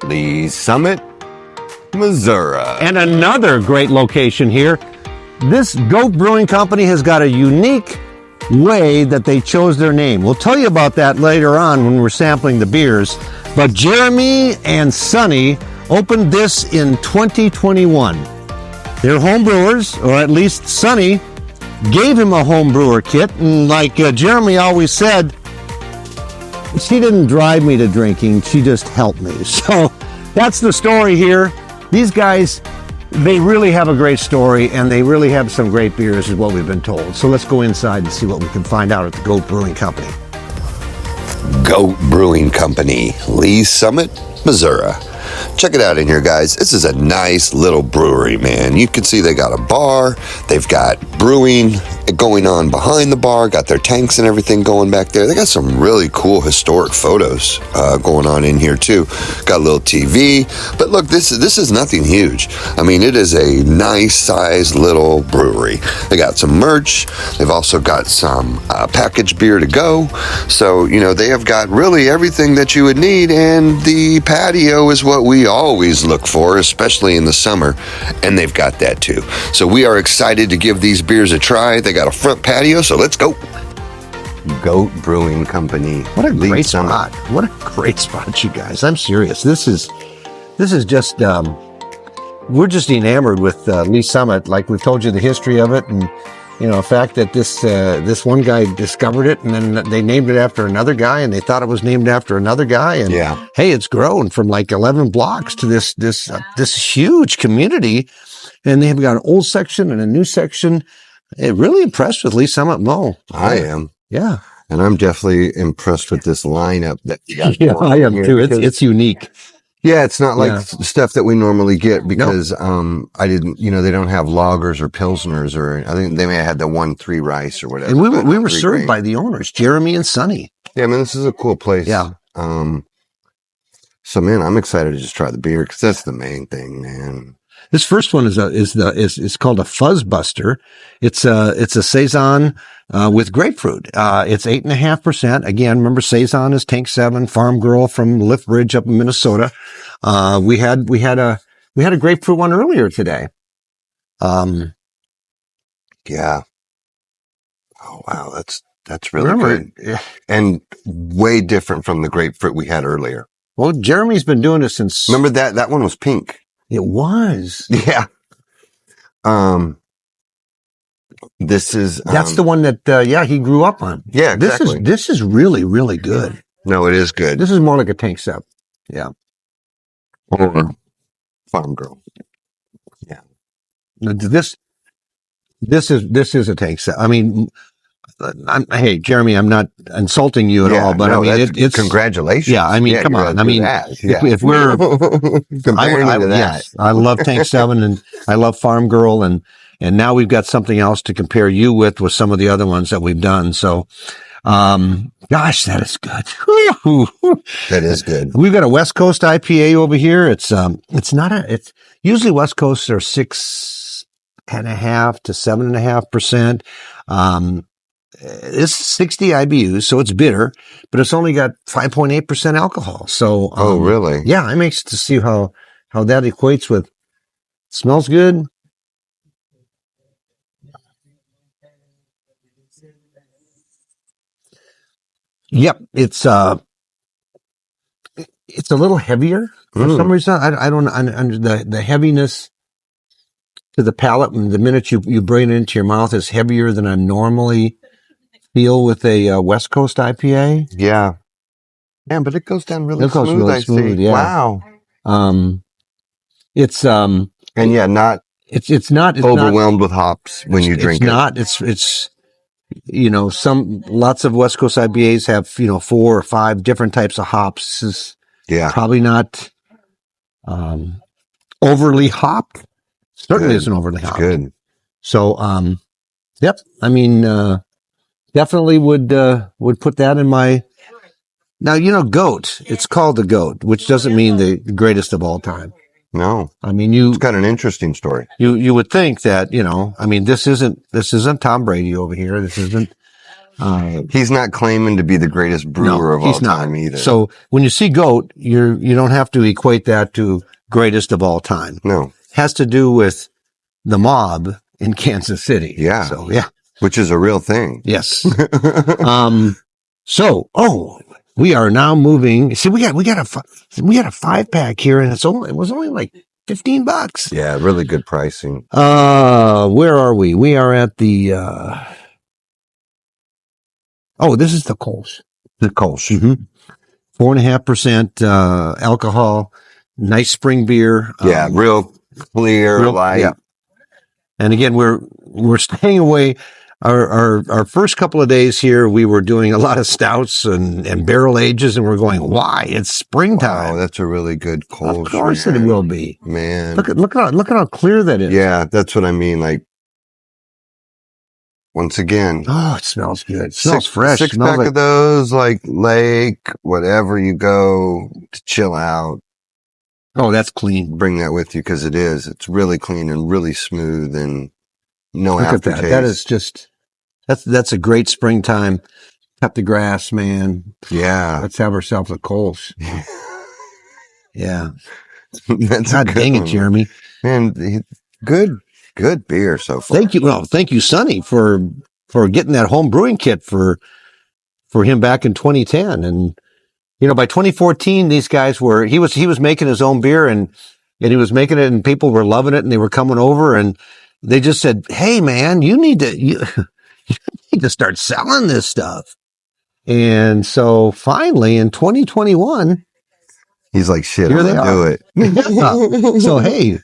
Lee's Summit, Missouri. And another great location here. This Goat Brewing Company has got a unique way that they chose their name. We'll tell you about that later on when we're sampling the beers. But Jeremy and Sunni opened this in 2021. They're home brewers, or at least Sunni gave him a home brewer kit. And like Jeremy always said, she didn't drive me to drinking, she just helped me. So that's the story here. These guys, they really have a great story, and they really have some great beers, is what we've been told. So let's go inside and see what we can find out at the Goat Brewing Company. Goat Brewing Company, Lee's Summit, Missouri. Check it out in here, guys. This is a nice little brewery, man. You can see they got a bar. They've got brewing going on behind the bar, got their tanks and everything going back there. They got some really cool historic photos going on in here too. Got a little TV. But look, this is nothing huge. I mean, it is a nice sized little brewery. They got some merch. They've also got some packaged beer to go. So, you know, they have got really everything that you would need, and the patio is what we always look for, especially in the summer, and they've got that too. So we are excited to give these beers a try. They got a front patio, so let's go. Goat Brewing Company. What a great spot. What a great spot, you guys. I'm serious. This is just, we're just enamored with Lee's Summit. Like we've told you the history of it, and you know, the fact that this one guy discovered it, and then they named it after another guy, and they thought it was named after another guy, and yeah, hey, it's grown from like 11 blocks to this huge community, and they've got an old section and a new section. Really impressed with Lee's Summit Mo. I am. Yeah, and I'm definitely impressed with this lineup that you got. Yeah, I am too. It's unique. Yeah, it's not like stuff that we normally get because I didn't, you know, they don't have lagers or pilsners, or I think they may have had the 1-3 rice or whatever. And we were served by the owners, Jeremy and Sunni. Yeah, I mean, this is a cool place. Yeah. So man, I'm excited to just try the beer because that's the main thing, man. This first one is called a Fuzz Buster. It's a saison with grapefruit. It's 8.5%. Again, remember, saison is Tank 7, Farm Girl from Lift Bridge up in Minnesota. We had a grapefruit one earlier today. Yeah. Oh wow, that's really good. Yeah. And way different from the grapefruit we had earlier. Well, Jeremy's been doing it since. Remember that one was pink. It was. Yeah. This is that's the one that he grew up on. Yeah, exactly. This is really, really good. No, it is good. This is more like a Tank 7. Yeah. Or Farm Girl. Yeah. This is a Tank 7. I mean, hey, Jeremy, I'm not insulting you at all, but I mean, it's congratulations. Yeah, I mean, come on. I mean, if we're comparing to that, yes, I love Tank 7 and I love Farm Girl, and now we've got something else to compare you with some of the other ones that we've done. So, gosh, that is good. That is good. We've got a West Coast IPA over here. It's usually West Coasts are 6.5 to 7.5%. It's 60 IBUs, so it's bitter, but it's only got 5.8% alcohol. So, oh, really? Yeah, I'm anxious to see how that equates with. Smells good. Yep, it's a little heavier for some reason. I don't the heaviness to the palate, and the minute you bring it into your mouth is heavier than I normally feel with a West Coast IPA. Yeah. Man, but it goes down really smooth. Really smooth, yeah. Wow. It's and yeah, not it's not overwhelmed with hops when you drink it. It's you know, lots of West Coast IPAs have, you know, 4 or 5 different types of hops. This is probably not overly hopped. Certainly isn't overly hopped. Good. So yep. I mean, definitely would put that in my. Now, you know, Goat. It's called the Goat, which doesn't mean the greatest of all time. No, I mean it's got an interesting story. You would think that, you know, I mean, this isn't Tom Brady over here. This isn't He's not claiming to be the greatest brewer of all time either. So when you see goat, you don't have to equate that to greatest of all time. No. It has to do with the mob in Kansas City. Yeah. So yeah. Which is a real thing. Yes. We are now moving. See, we got a 5-pack here, and it was only like $15. Yeah, really good pricing. Where are we? We are at the. This is the Kolsch. The Kolsch. 4.5% alcohol. Nice spring beer. Yeah, real clear, light. Yeah. And again, we're staying away. Our first couple of days here, we were doing a lot of stouts and barrel ages, and we're going, why? It's springtime. Wow, that's a really good Kolsch. Of course it will be. Man. Look at how clear that is. Yeah, that's what I mean. Like, once again. Oh, it smells good. It smells fresh. 6-pack of those, like lake, whatever you go to chill out. Oh, that's clean. Bring that with you because it is. It's really clean and really smooth and no aftertaste. That is just, that's a great springtime. Cut the grass, man. Yeah. Let's have ourselves a Kolsch. Yeah. That's God dang it, Jeremy. Man, good beer so far. Thank you. Well, thank you, Sunni, for getting that home brewing kit for him back in 2010. And, by 2014, these guys he was making his own beer and he was making it and people were loving it and they were coming over and they just said, hey man, you need to start selling this stuff. And so finally in 2021, he's like, shit, here I'm they gonna do it. So, hey,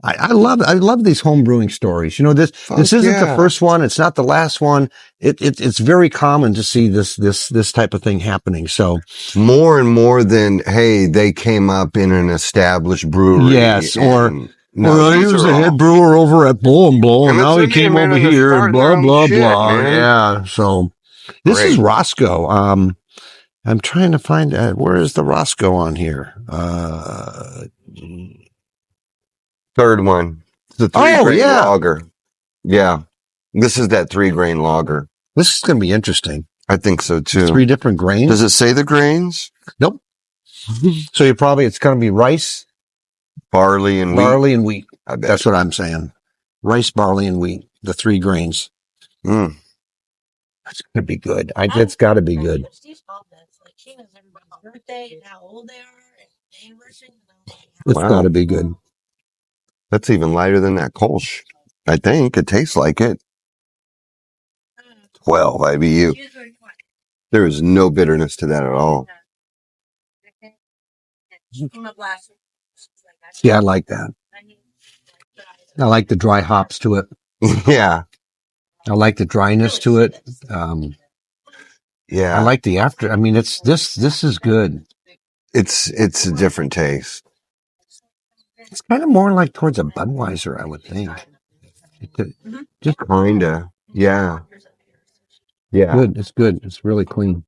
I love these home brewing stories. This isn't the first one. It's not the last one. It's very common to see this type of thing happening. So more and more than, hey, they came up in an established brewery. Yes. Or he was a head brewer over at Blow and Blow and now he came over here and blah, blah, blah. Man. Yeah. So this is Roscoe. I'm trying to find where is the Roscoe on here? Third one. It's the 3-grain lager. Yeah. This is that 3-grain lager. This is going to be interesting. I think so too. 3 different grains. Does it say the grains? Nope. So it's going to be rice, barley and wheat. I bet. That's what I'm saying. Rice, barley, and wheat. The 3 grains. That's going to be good. It's got to be good. It's got to be good. That's even lighter than that Kolsch. I think it tastes like it. 12 IBU. There is no bitterness to that at all. Yeah, I like that. I like the dry hops to it. Yeah. I like the dryness to it. Yeah. I like the after. I mean, this is good. It's a different taste. It's kind of more like towards a Budweiser, I would think. Just kinda. Yeah. Yeah. Good. It's good. It's really clean.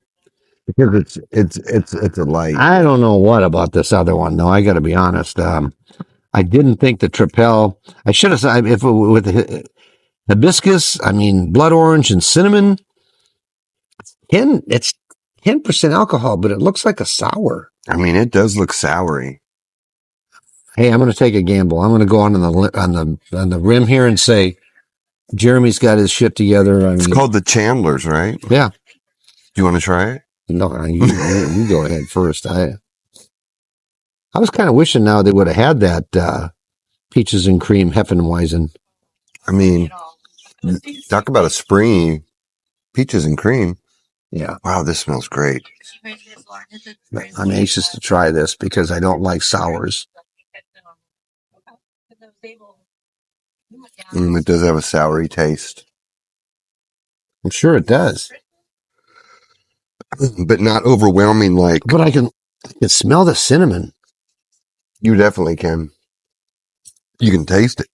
Because it's a light. I don't know what about this other one though. I got to be honest. I didn't think the Tripel. I should have said if it, with the hibiscus. I mean, blood orange and cinnamon. It's 10% alcohol, but it looks like a sour. I mean, it does look soury. Hey, I'm going to take a gamble. I'm going to go on the rim here and say Jeremy's got his shit together. It's called the Chandlers, right? Yeah. Do you want to try it? No, you go ahead first. I was kind of wishing now they would have had that peaches and cream Hefeweizen. I mean, talk about a springy peaches and cream. Yeah. Wow, this smells great. I'm anxious to try this because I don't like sours. It does have a soury taste. I'm sure it does. But not overwhelming like... But I can smell the cinnamon. You definitely can. You can taste it.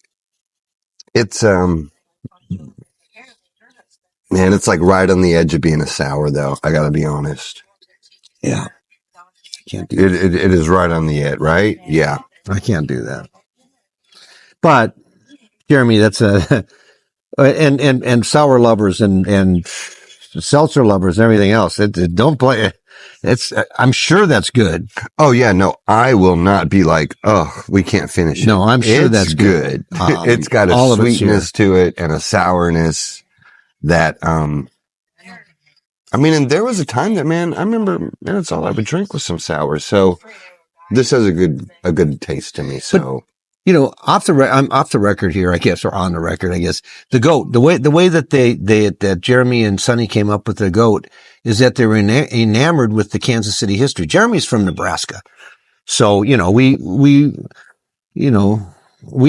It's, man, it's like right on the edge of being a sour, though. I gotta be honest. Yeah. Can't do it. It is right on the edge, right? Yeah. I can't do that. But, Jeremy, that's and sour lovers and seltzer lovers and everything else. Don't play it. I'm sure that's good. Oh yeah, no, I will not be like, oh, we can't finish it. No, I'm sure it's that's good. It's got a sweetness to it and a sourness that, I mean, and there was a time that, man, I remember, man, it's all I would drink was some sour. So this has a good taste to me. So, but, you know, I'm off the record here, I guess, or on the record, I guess. The goat, the way that that Jeremy and Sunni came up with the goat is that they were enamored with the Kansas City history. Jeremy's from Nebraska. So, you know, we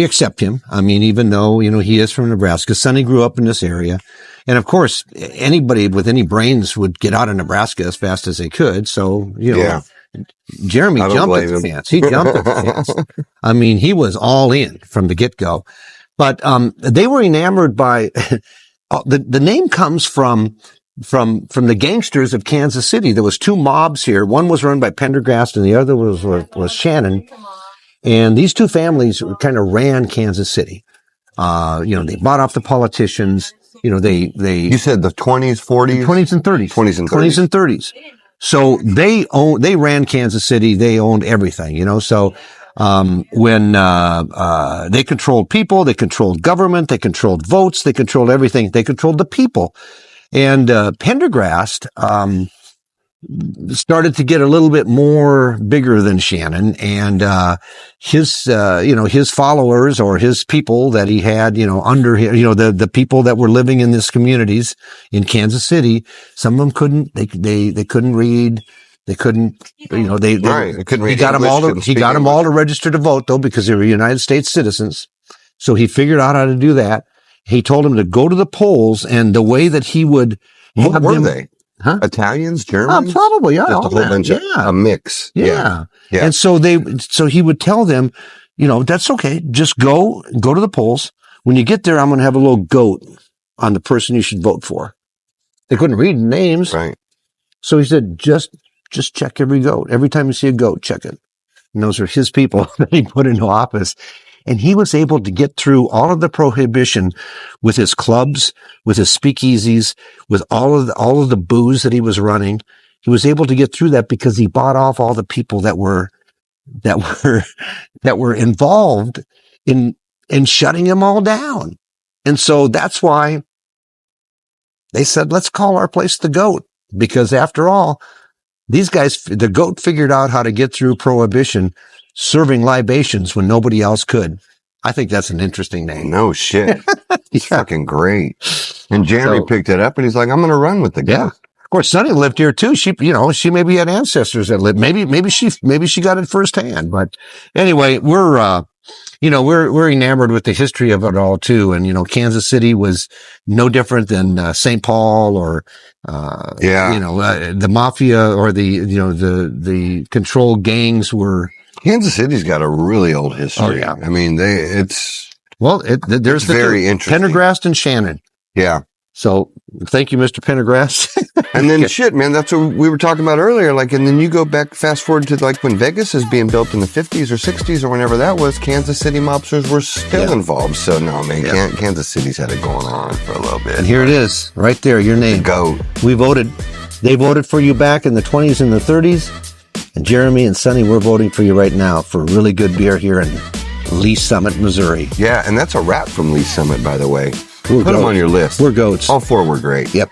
accept him. I mean, even though, you know, he is from Nebraska, Sunni grew up in this area. And of course, anybody with any brains would get out of Nebraska as fast as they could. So, you know, Jeremy jumped at the fence. He jumped at the fence. I mean, he was all in from the get-go. But they were enamored by the name comes from the gangsters of Kansas City. There was two mobs here. One was run by Pendergast and the other was Shannon. And these two families kind of ran Kansas City. You know, they bought off the politicians. You know, you said the 20s, 40s? 20s and 30s. 20s and 30s. So they ran Kansas City. They owned everything, you know. So, when they controlled people, they controlled government, they controlled votes, they controlled everything. They controlled the people. And, Pendergast, started to get a little bit more bigger than Shannon, and his followers or his people that he had, you know, under him, you know, the people that were living in these communities in Kansas City, some of them couldn't read, they couldn't, you know, they couldn't read. He got them all to register to vote though, because they were United States citizens. So he figured out how to do that. He told them to go to the polls, and the way that he would, what were they? Huh? Italians, Germans? Probably, yeah. Just a whole bunch of a mix. Yeah. And so he would tell them, you know, that's okay. Just go to the polls. When you get there, I'm going to have a little goat on the person you should vote for. They couldn't read names. Right. So he said, just check every goat. Every time you see a goat, check it. And those are his people that he put into office. And he was able to get through all of the prohibition with his clubs, with his speakeasies, with all of the booze that he was running. He was able to get through that because he bought off all the people that were involved in shutting them all down. And so that's why they said, let's call our place the Goat, because after all, these guys, the Goat figured out how to get through prohibition, serving libations when nobody else could. I think that's an interesting name. No shit. It's fucking great. And Jeremy picked it up and he's like, I'm going to run with the Goat. Yeah. Of course, Sunni lived here too. She maybe had ancestors that lived. Maybe she got it firsthand. But anyway, we're enamored with the history of it all too. And, you know, Kansas City was no different than St. Paul or, the mafia or the controlled gangs were. Kansas City's got a really old history. Oh, yeah. I mean, there's very interesting. Pendergast and Shannon. Yeah. So thank you, Mr. Pendergast. And then shit, man, that's what we were talking about earlier. Like, and then you go back, fast forward to like when Vegas is being built in the 50s or 60s or whenever that was, Kansas City mobsters were still involved. So no, man, Kansas City's had it going on for a little bit. And here it is, right there, your name. The Goat. We voted. They voted for you back in the 20s and the 30s. And Jeremy and Sunni, we're voting for you right now for really good beer here in Lee Summit, Missouri. Yeah, and that's a wrap from Lee Summit, by the way. Put them on your list. We're goats. All four were great. Yep.